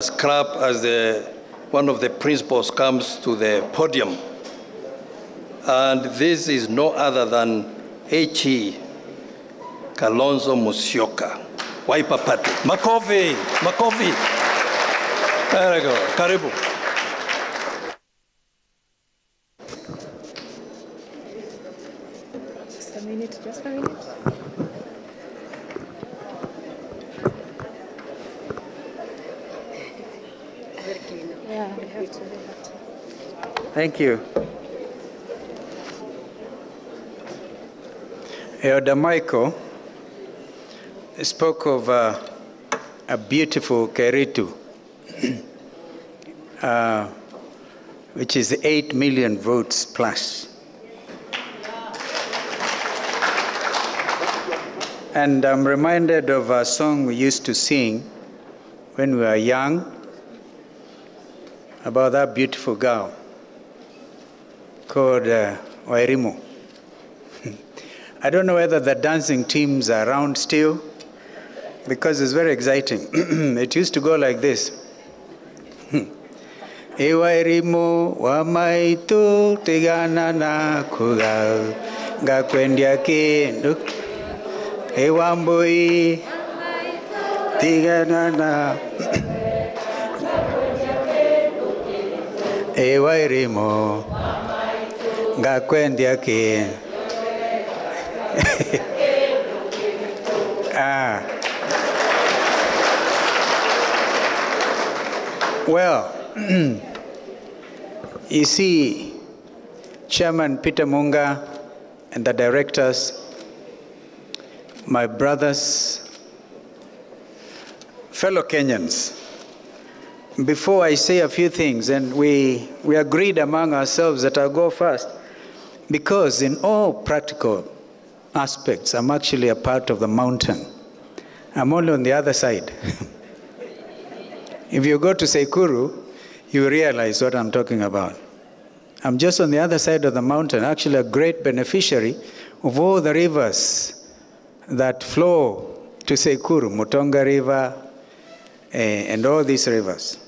Club as one of the principals comes to the podium. And this is no other than H.E. Kalonzo Musyoka, Wiper Party. Makofi. There we go. Karibu. Just a minute. Yeah, we have to. Thank you. Elder Michael spoke of a beautiful Keritu, which is 8 million votes plus. And I'm reminded of a song we used to sing when we were young about that beautiful girl called Wairimu. I don't know whether the dancing teams are around still, because it's very exciting. It used to go like this. Ewairimu wa maitu tigana na kugal ngakwendia kindu ewambui tigana na Ewairimu ngakwendia kindu. Well, you see, Chairman Peter Munga and the directors, my brothers, fellow Kenyans, before I say a few things, and we agreed among ourselves that I'll go first, because in all practical aspects, I'm actually a part of the mountain. I'm only on the other side. If you go to Sekuru, you realize what I'm talking about. I'm just on the other side of the mountain, actually a great beneficiary of all the rivers that flow to Sekuru, Mutonga River, and all these rivers.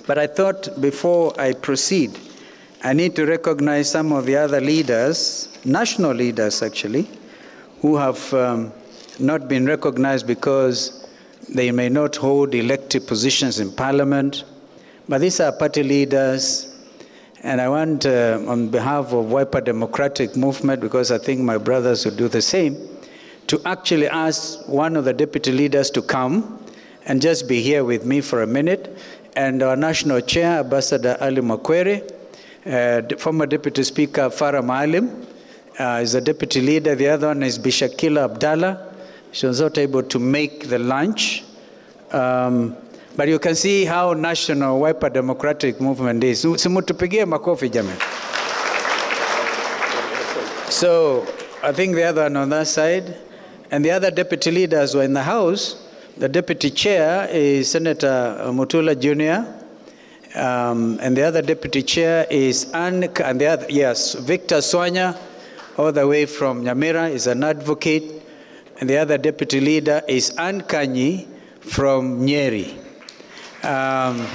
But I thought before I proceed, I need to recognize some of the other leaders, national leaders actually, who have not been recognized because they may not hold elected positions in parliament. But these are party leaders, and I want, on behalf of Wiper Democratic Movement, because I think my brothers would do the same, to actually ask one of the deputy leaders to come and just be here with me for a minute. And our national chair, Ambassador Ali Makwere, former deputy speaker Farah Maalim, is a deputy leader. The other one is Bishakila Abdallah. She was not able to make the lunch. But you can see how national Wiper Democratic Movement is. Simutupigie makofi jamani. So I think the other one on that side, and the other deputy leaders were in the House. The deputy chair is Senator Mutula Jr., and the other deputy chair is Victor Swanya, all the way from Nyamira, is an advocate. And the other deputy leader is Ann Kanyi from Nyeri. And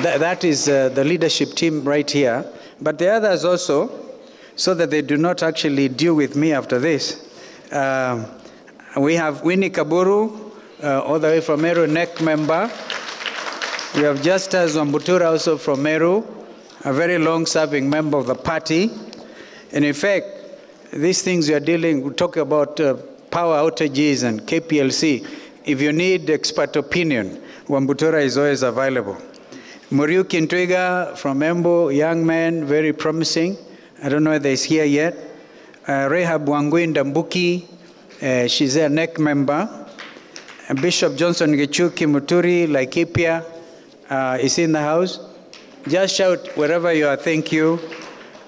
that is the leadership team right here. But the others also, so that they do not actually deal with me after this. We have Winnie Kaburu, all the way from Meru, NEC member. We have Justus Wambutura, also from Meru, a very long-serving member of the party. And in fact, these things we are dealing, we talk about power outages and KPLC. If you need expert opinion, Wambutura is always available. Muriuki Ntwiga from Embu, young man, very promising. I don't know whether he's here yet. Rehab Wangui Ndambuki, she's a NEC member. And Bishop Johnson Gichuki Muturi, Laikipia, is in the house. Just shout wherever you are, thank you.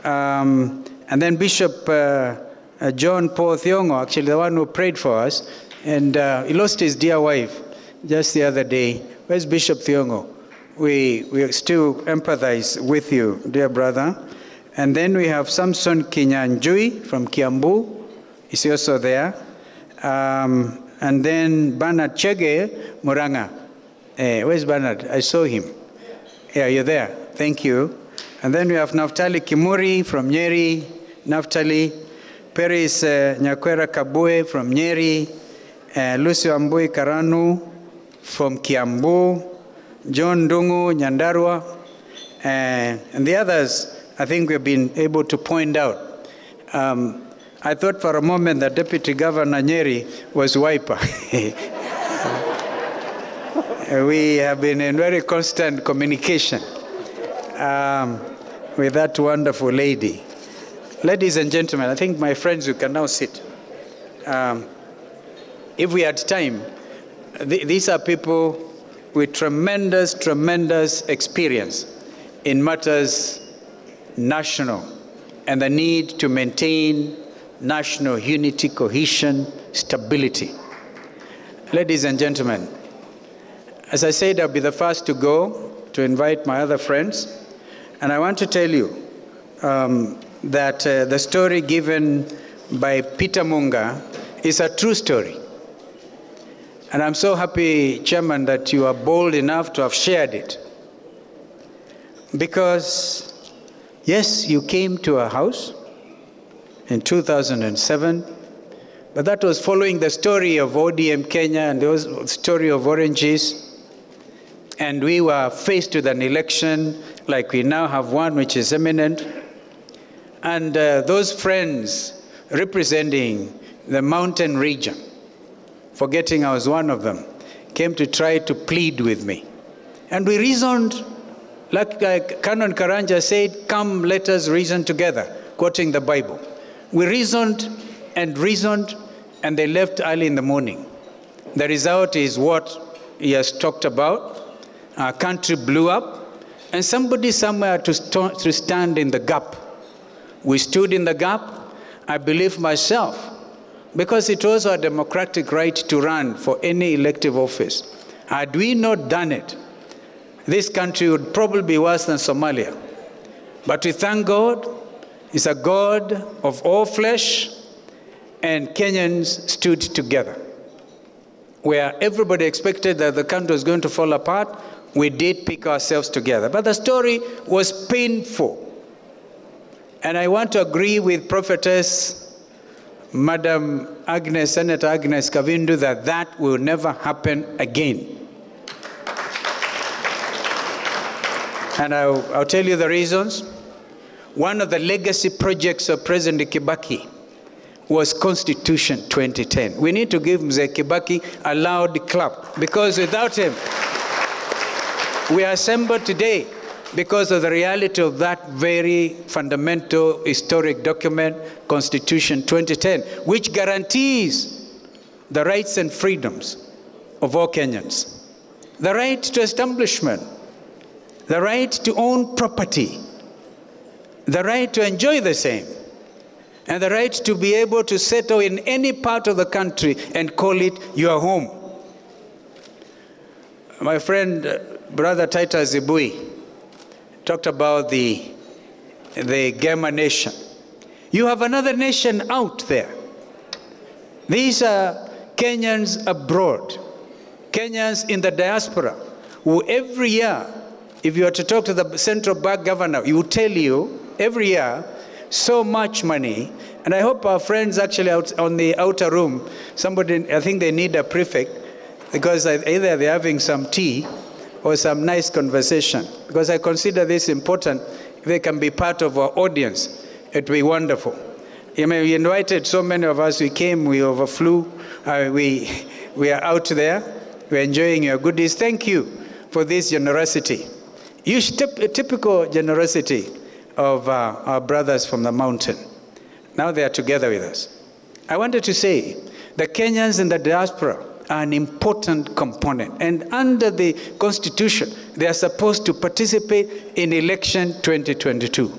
And then Bishop John Paul Thiongo, actually the one who prayed for us, and he lost his dear wife just the other day. Where's Bishop Thiongo? We still empathize with you, dear brother. And then we have Samson Kinyanjui from Kiambu, is also there. And then Bernard Chege Muranga. Where's Bernard? I saw him. Yeah, you're there. Thank you. And then we have Naftali Kimuri from Nyeri. Naftali. Peris Nyakwera Kabue from Nyeri. Lucio Ambui Karanu from Kiambu. John Dungu Nyandarua. And the others, I think we've been able to point out. I thought for a moment that Deputy Governor Nyeri was Wiper. We have been in very constant communication with that wonderful lady. Ladies and gentlemen, I think my friends, you can now sit. If we had time, these are people with tremendous, tremendous experience in matters national and the need to maintain national unity, cohesion, stability. Ladies and gentlemen, as I said, I'll be the first to go to invite my other friends. And I want to tell you that the story given by Peter Munga is a true story. And I'm so happy, Chairman, that you are bold enough to have shared it. Because, yes, you came to our house in 2007, but that was following the story of ODM Kenya and the story of oranges. And we were faced with an election like we now have one, which is imminent. And those friends representing the mountain region, forgetting I was one of them, came to try to plead with me. And we reasoned, like Canon Karanja said, come, let us reason together, quoting the Bible. We reasoned, and they left early in the morning. The result is what he has talked about. Our country blew up, and somebody somewhere to stand in the gap. We stood in the gap, I believe myself, because it was our democratic right to run for any elective office. Had we not done it, this country would probably be worse than Somalia. But we thank God, He's a God of all flesh, and Kenyans stood together. Where everybody expected that the country was going to fall apart, we did pick ourselves together. But the story was painful. And I want to agree with Prophetess Madam Agnes, Senator Agnes Kavindu, that will never happen again. And I'll tell you the reasons. One of the legacy projects of President Kibaki was Constitution 2010. We need to give Mzee Kibaki a loud clap, because without him, we are assembled today because of the reality of that very fundamental historic document, Constitution 2010, which guarantees the rights and freedoms of all Kenyans. The right to establishment, the right to own property, the right to enjoy the same, and the right to be able to settle in any part of the country and call it your home. My friend, Brother Titus Zibui, talked about the Gema nation. You have another nation out there. These are Kenyans abroad, Kenyans in the diaspora, who every year, if you were to talk to the central bank governor, he will tell you every year so much money. And I hope our friends actually out on the outer room, somebody, I think they need a prefect, because either they're having some tea or some nice conversation, because I consider this important. If they can be part of our audience, it will be wonderful. You know, we invited so many of us, we came, we overflew, we are out there, we're enjoying your goodies. Thank you for this generosity. Typical generosity of our brothers from the mountain. Now they are together with us. I wanted to say, the Kenyans in the diaspora are an important component. And under the Constitution, they are supposed to participate in election 2022.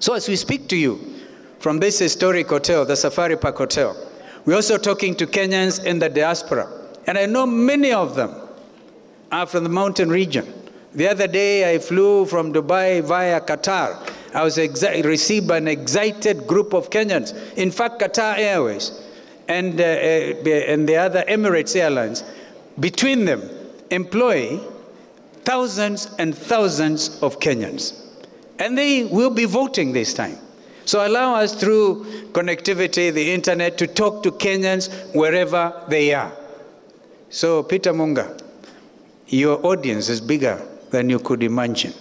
So as we speak to you from this historic hotel, the Safari Park Hotel, we're also talking to Kenyans in the diaspora. And I know many of them are from the mountain region. The other day, I flew from Dubai via Qatar. I was received by an excited group of Kenyans. In fact, Qatar Airways and the other Emirates Airlines, between them, employ thousands and thousands of Kenyans. And they will be voting this time. So allow us through connectivity, the internet, to talk to Kenyans wherever they are. So Peter Munga, your audience is bigger than you could imagine.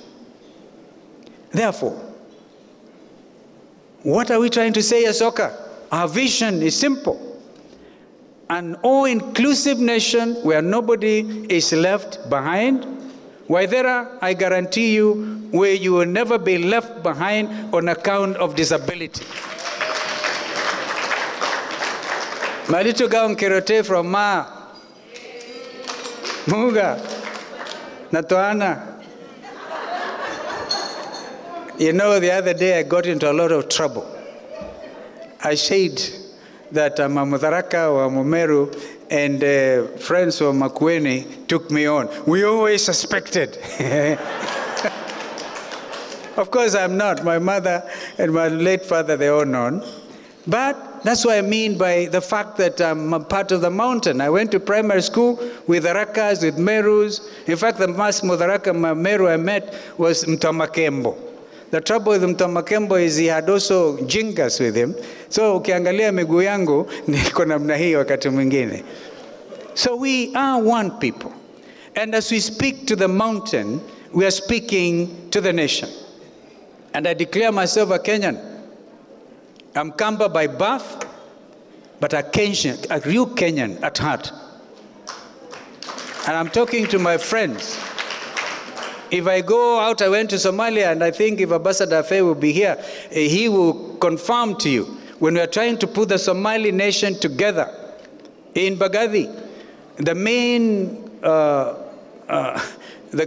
Therefore, what are we trying to say as Oka? Our vision is simple. An all-inclusive nation where nobody is left behind. Waithera, I guarantee you, where you will never be left behind on account of disability. Malito Gaon Kirote from Ma, Munga, Natoana. You know, the other day I got into a lot of trouble. I said that I'm a Mutharaka or a Mumeru, and friends of Makueni took me on. We always suspected. Of course, I'm not. My mother and my late father, they're all known. But that's what I mean by the fact that I'm a part of the mountain. I went to primary school with Arakas, with Merus. In fact, the first Mutharaka Meru I met was Mtamakembo. The trouble with Mtamakembo is he had also jingas with him. So ukiangalia miguu yangu niko namna hii wakati mwingine. So we are one people. And as we speak to the mountain, we are speaking to the nation. And I declare myself a Kenyan. I'm Kamba by birth, but a Kenyan, a real Kenyan at heart. And I'm talking to my friends. If I go out, I went to Somalia, and I think if Ambassador Faye will be here, he will confirm to you. When we are trying to put the Somali nation together in Bagadi, the main, the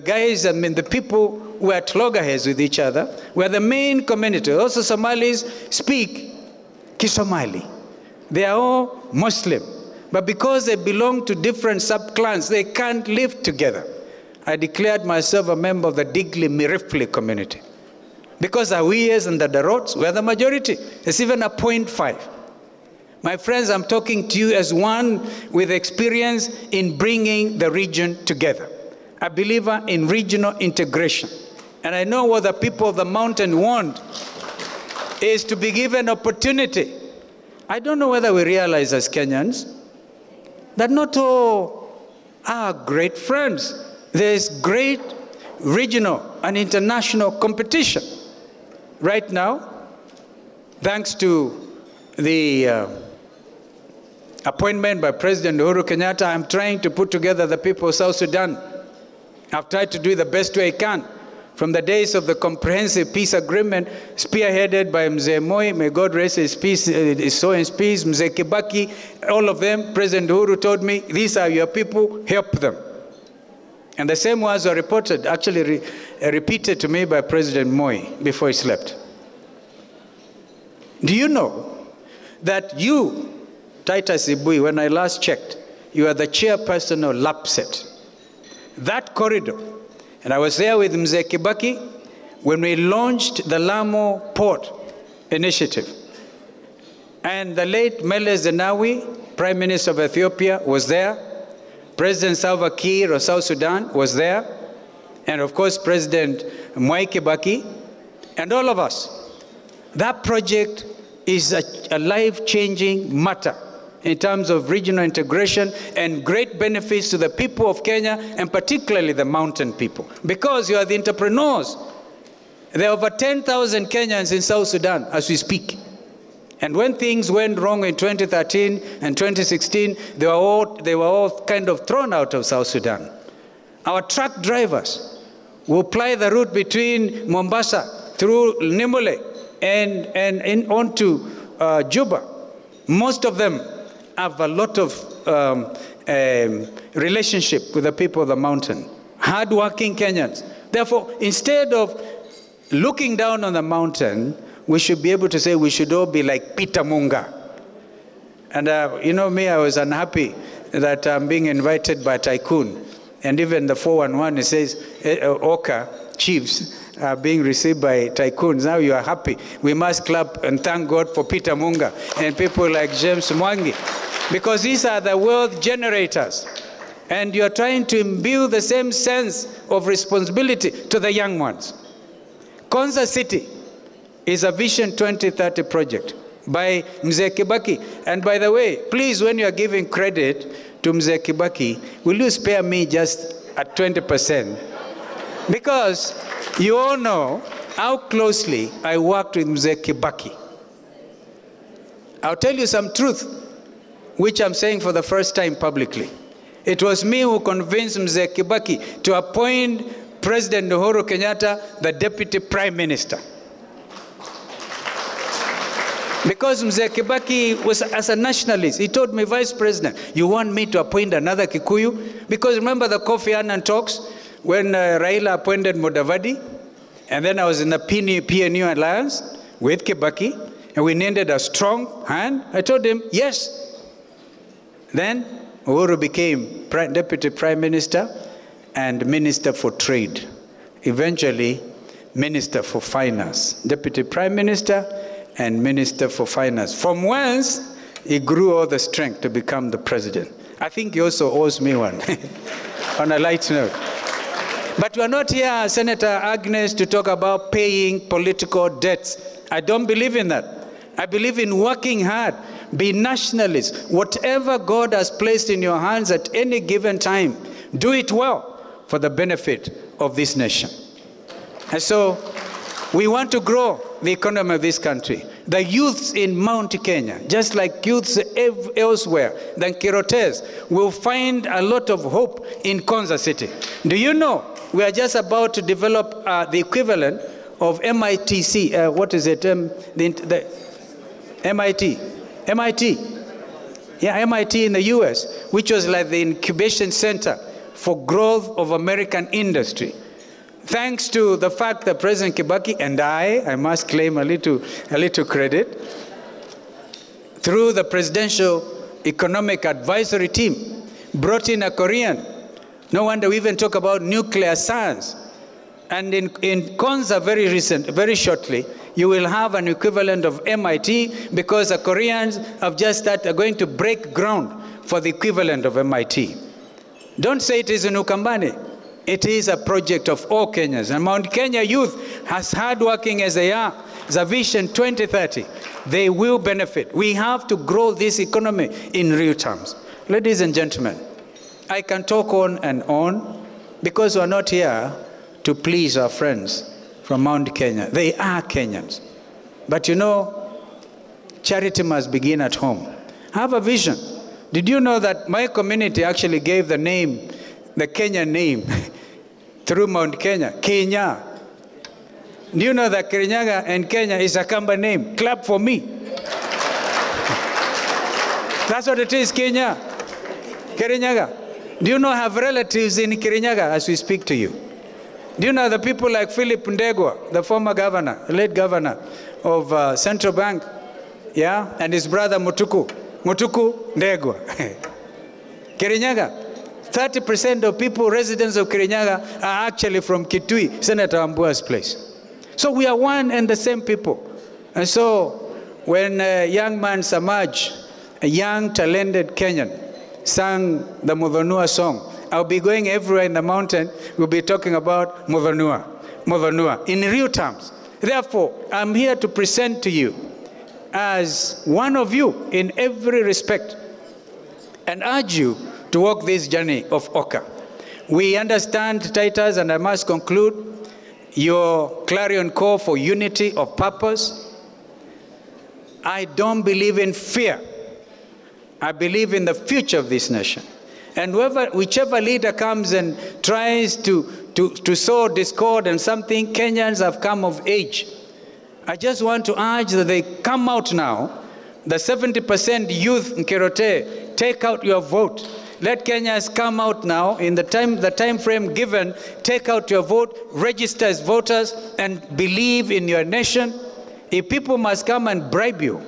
guys, I mean, the people who are at loggerheads with each were the main community. Also, Somalis speak Kisomali. They are all Muslim. But because they belong to different sub-clans, they can't live together. I declared myself a member of the Digli Mirifli community. Because the Awiyas and the Darots were the majority. It's even a 0.5. My friends, I'm talking to you as one with experience in bringing the region together. A believer in regional integration. And I know what the people of the mountain want is to be given opportunity. I don't know whether we realize as Kenyans that not all are great friends. There's great regional and international competition. Right now, thanks to the appointment by President Uhuru Kenyatta, I'm trying to put together the people of South Sudan. I've tried to do the best way I can. From the days of the comprehensive peace agreement, spearheaded by Mzee Moi, may God rest his peace, his soul in peace, Mzee Kibaki, all of them, President Uhuru told me, these are your people, help them. And the same words were reported, actually repeated to me by President Moi before he slept. Do you know that you, Titus Ibui, when I last checked, you are the chairperson of LAPSET. That corridor, and I was there with Mzee Kibaki when we launched the Lamu Port Initiative. And the late Meles Zenawi, Prime Minister of Ethiopia, was there. President Salva Kiir of South Sudan was there. And of course, President Mwai Kibaki, and all of us. That project is a life-changing matter in terms of regional integration and great benefits to the people of Kenya, and particularly the mountain people. Because you are the entrepreneurs. There are over 10,000 Kenyans in South Sudan as we speak. And when things went wrong in 2013 and 2016, they were all kind of thrown out of South Sudan. Our truck drivers who ply the route between Mombasa through Nimule and onto Juba, most of them have a lot of relationship with the people of the mountain, hard-working Kenyans. Therefore, instead of looking down on the mountain, we should be able to say we should all be like Peter Munga. And you know me, I was unhappy that I'm being invited by Tycoon. And even the 411, it says, Oka chiefs are being received by Tycoons. Now you are happy. We must clap and thank God for Peter Munga and people like James Mwangi. Because these are the wealth generators. And you are trying to imbue the same sense of responsibility to the young ones. Konza City is a Vision 2030 project by Mzee Kibaki. And by the way, please, when you are giving credit to Mzee Kibaki, will you spare me just at 20%? Because you all know how closely I worked with Mzee Kibaki. I'll tell you some truth, which I'm saying for the first time publicly. It was me who convinced Mzee Kibaki to appoint President Uhuru Kenyatta the Deputy Prime Minister. Because Mzee Kibaki was, as a nationalist, he told me, Vice President, you want me to appoint another Kikuyu? Because remember the Kofi Annan talks when Raila appointed Mudavadi? And then I was in the PNU alliance with Kibaki, and we needed a strong hand. I told him, yes. Then Uhuru became Deputy Prime Minister and Minister for Trade. Eventually, Minister for Finance. Deputy Prime Minister and Minister for Finance. From whence he grew all the strength to become the president. I think he also owes me one, on a light note. But we are not here, Senator Agnes, to talk about paying political debts. I don't believe in that. I believe in working hard, be nationalist. Whatever God has placed in your hands at any given time, do it well for the benefit of this nation. And so we want to grow the economy of this country. The youths in Mount Kenya, just like youths elsewhere than Kirotes, will find a lot of hope in Konza City. Do you know, we are just about to develop the equivalent of MITC, what is it, MIT. Yeah, MIT in the US, which was like the incubation center for growth of American industry. Thanks to the fact that President Kibaki and I must claim a little credit, through the Presidential Economic Advisory Team, brought in a Korean. No wonder we even talk about nuclear science. And in Konza very shortly, you will have an equivalent of MIT, because the Koreans have just started going to break ground for the equivalent of MIT. Don't say it is in Ukambani. It is a project of all Kenyans. And Mount Kenya youth, as hardworking as they are, the Vision 2030, they will benefit. We have to grow this economy in real terms. Ladies and gentlemen, I can talk on and on, because we're not here to please our friends from Mount Kenya. They are Kenyans. But you know, charity must begin at home. I have a vision. Did you know that my community actually gave the name, the Kenyan name, through Mount Kenya, Kenya? Do you know that Kirinyaga and Kenya is a Kamba name? Clap for me. That's what it is, Kenya. Kirinyaga. Do you know I have relatives in Kirinyaga as we speak to you? Do you know the people like Philip Ndegwa, the former governor, late governor of Central Bank, yeah, and his brother Mutuku Ndegwa. Kirinyaga. 30% of people, residents of Kirinyaga, are actually from Kitui, Senator Ambua's place. So we are one and the same people. And so when young man Samaj, a young talented Kenyan, sang the Mudhonua song, I'll be going everywhere in the mountain, we'll be talking about Mudhonua, in real terms. Therefore, I'm here to present to you as one of you in every respect, and urge you to walk this journey of Oka. We understand, Titus, and I must conclude, your clarion call for unity of purpose. I don't believe in fear. I believe in the future of this nation. And whichever leader comes and tries to sow discord and something, Kenyans have come of age. I just want to urge that they come out now. The 70% youth in Kirote, take out your vote. Let Kenyans come out now in the time frame given, take out your vote, register as voters, and believe in your nation. If people must come and bribe you,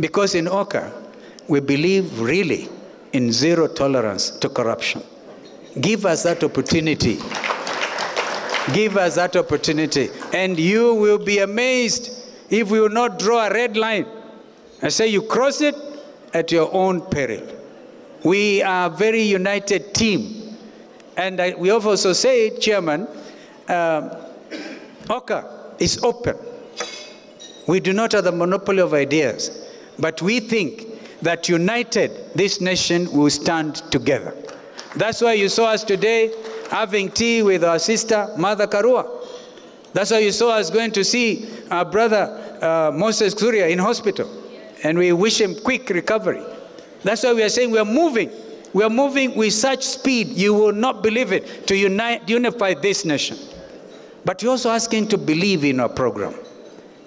because in Oka, we believe really in zero tolerance to corruption. Give us that opportunity. Give us that opportunity. And you will be amazed if we will not draw a red line and say you cross it at your own peril. We are a very united team. And we also say, Chairman, OCA is open. We do not have the monopoly of ideas, but we think that united, this nation will stand together. That's why you saw us today having tea with our sister, Mother Karua. That's why you saw us going to see our brother, Moses Kuria, in hospital. And we wish him quick recovery. That's why we are saying we are moving. We are moving with such speed, you will not believe it, to unify this nation. But you're also asking to believe in our program.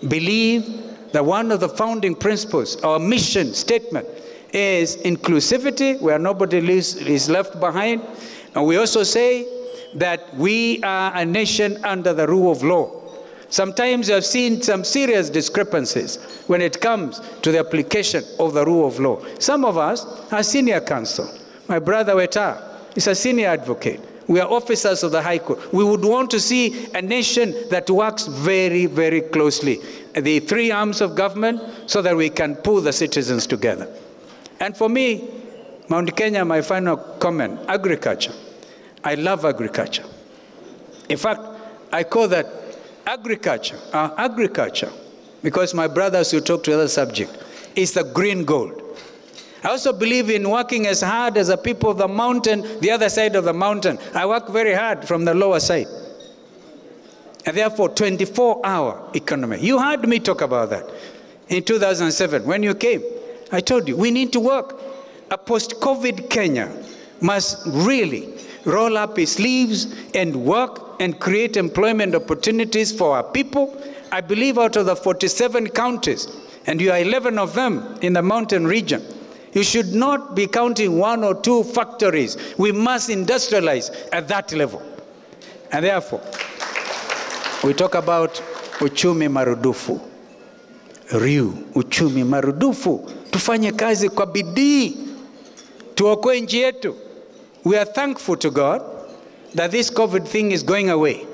Believe that one of the founding principles, our mission statement, is inclusivity, where nobody is left behind. And we also say that we are a nation under the rule of law. Sometimes I've seen some serious discrepancies when it comes to the application of the rule of law. Some of us are senior counsel. My brother Weta is a senior advocate. We are officers of the High Court. We would want to see a nation that works very, very closely, the three arms of government, so that we can pull the citizens together. And for me, Mount Kenya, my final comment, agriculture. I love agriculture. In fact, I call that agriculture, because my brothers who talk to the other subject, is the green gold. I also believe in working as hard as the people of the mountain, the other side of the mountain. I work very hard from the lower side. And therefore, 24-hour economy. You heard me talk about that in 2007 when you came. I told you, we need to work. A post-COVID Kenya must really roll up its sleeves and work and create employment opportunities for our people. I believe out of the 47 counties, and you are 11 of them in the mountain region, you should not be counting 1 or 2 factories. We must industrialize at that level. And therefore, we talk about uchumi marudufu. Uchumi marudufu. Tufanye kazi kwa bidii. Tuokoe nchi yetu. We are thankful to God that this COVID thing is going away.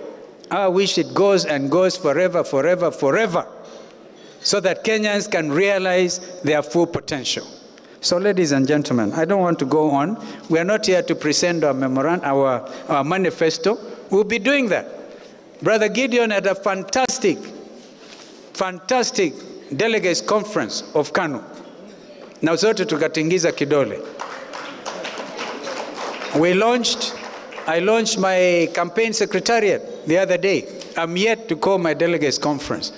I wish it goes and goes forever, forever, forever, so that Kenyans can realize their full potential. So, ladies and gentlemen, I don't want to go on. We are not here to present our memorandum, our manifesto. We'll be doing that. Brother Gideon had a fantastic delegates conference of KANU. Na zote tukatingiza kidole. I launched my campaign secretariat the other day. I'm yet to call my delegates conference.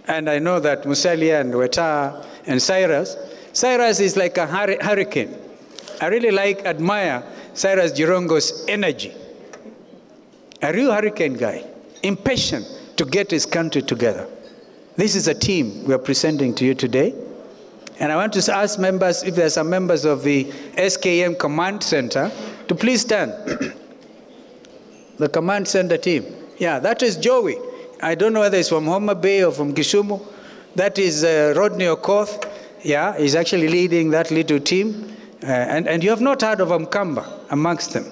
And I know that Musalia and Weta and Cyrus is like a hurricane. I really admire Cyrus Jirongo's energy. A real hurricane guy, impatient to get his country together. This is a team we are presenting to you today. And I want to ask members, if there are some members of the SKM Command Center, to please stand. The Command Center team. Yeah, that is Joey. I don't know whether it's from Homa Bay or from Kisumu. That is Rodney Okoth. Yeah, he's actually leading that little team. And you have not heard of Mkamba amongst them.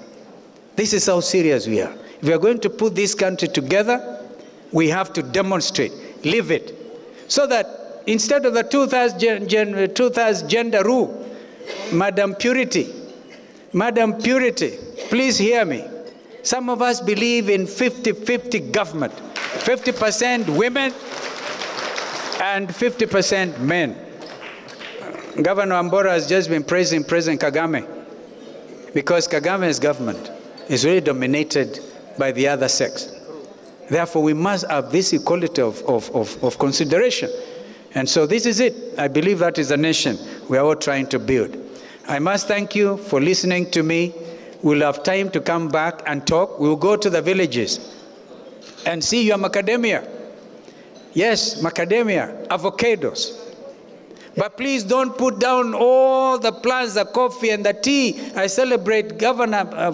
This is how serious we are. If we are going to put this country together, we have to demonstrate, live it. So that instead of the 2000 gender rule, Madam Purity, please hear me. Some of us believe in 50-50 government. 50% women and 50% men. Governor Ambora has just been praising President Kagame because Kagame's government is really dominated by the other sex. Therefore, we must have this equality of consideration. And so this is it. I believe that is the nation we are all trying to build. I must thank you for listening to me. We'll have time to come back and talk. We'll go to the villages and see your macadamia. Yes, macadamia, avocados. But please don't put down all the plants, the coffee and the tea. I celebrate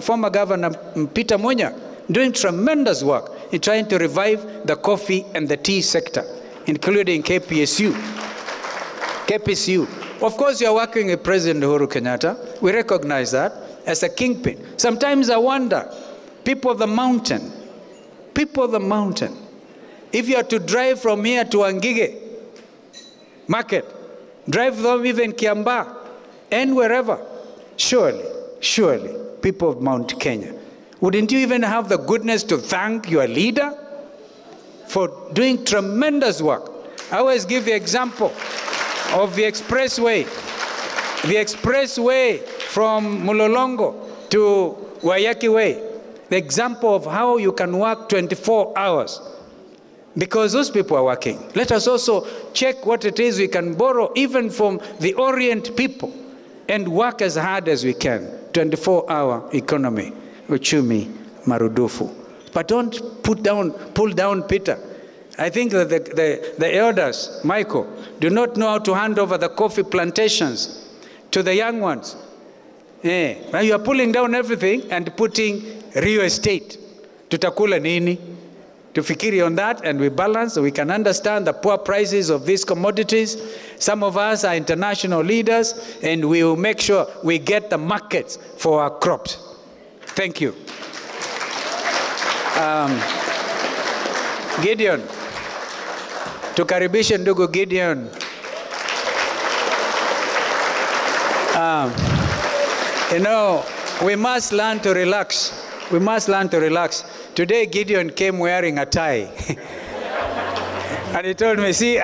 former Governor Peter Munya doing tremendous work in trying to revive the coffee and the tea sector, including KPSU. Of course, you're working with President Uhuru Kenyatta. We recognize that as a kingpin. Sometimes I wonder, people of the mountain, if you are to drive from here to Angige Market, drive them even Kiambaa and wherever, surely, people of Mount Kenya, wouldn't you even have the goodness to thank your leader for doing tremendous work? I always give the example of the expressway from Mulolongo to Waiyaki Way, the example of how you can work 24 hours. Because those people are working. Let us also check what it is we can borrow even from the Orient people and work as hard as we can. 24-hour economy, uchumi marudufu. But don't pull down Peter. I think that the elders, Michael, do not know how to hand over the coffee plantations to the young ones. Now you are pulling down everything and putting real estate. Tutakula nini? To fikiri on that, and we balance, we can understand the poor prices of these commodities. Some of us are international leaders, and we will make sure we get the markets for our crops. Thank you. Gideon, tukaribishe ndugu Gideon. You know, we must learn to relax. We must learn to relax. Today, Gideon came wearing a tie. And he told me, see,